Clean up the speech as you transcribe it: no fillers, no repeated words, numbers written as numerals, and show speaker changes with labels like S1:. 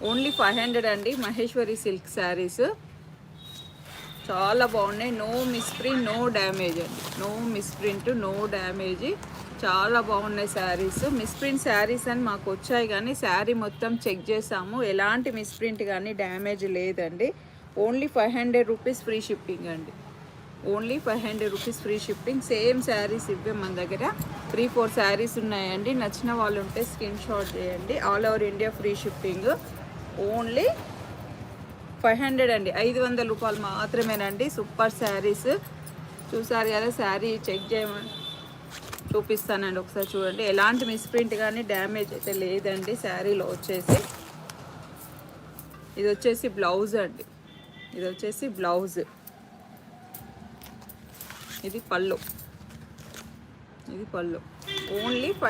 S1: Only 500 అండి. Maheshwari silk saris చాలా బాగున్నాయి. నో మిస్ప్రింట్, నో డ్యామేజ్ అండి. No misprint, no damage. చాలా బాగున్నాయి శారీస్. మిస్ప్రింట్ శారీస్ అని మాకు వచ్చాయి, కానీ శారీ మొత్తం చెక్ చేసాము, ఎలాంటి మిస్ప్రింట్ కానీ డ్యామేజ్ లేదండి. ఓన్లీ 500 రూపీస్ ఫ్రీ షిప్పింగ్ అండి. Only 500 rupees free shipping. Same saris ఇవే మన దగ్గర 3-4 శారీస్ ఉన్నాయండి. నచ్చిన వాళ్ళు ఉంటే స్క్రీన్ షాట్ చేయండి. All over India free shipping. Only 500 అండి. 500 రూపాయలు మాత్రమేనండి. సూపర్ శారీస్ చూసారు కదా. శారీ చెక్ చేయమని చూపిస్తానండి, ఒకసారి చూడండి. ఎలాంటి మిస్ప్రింట్ కానీ డ్యామేజ్ అయితే లేదండి శారీలో వచ్చేసి. ఇది వచ్చేసి బ్లౌజ్ అండి. ఇది వచ్చేసి బ్లౌజ్. ఇది పళ్ళు. ఇది పళ్ళు. ఓన్లీ 500.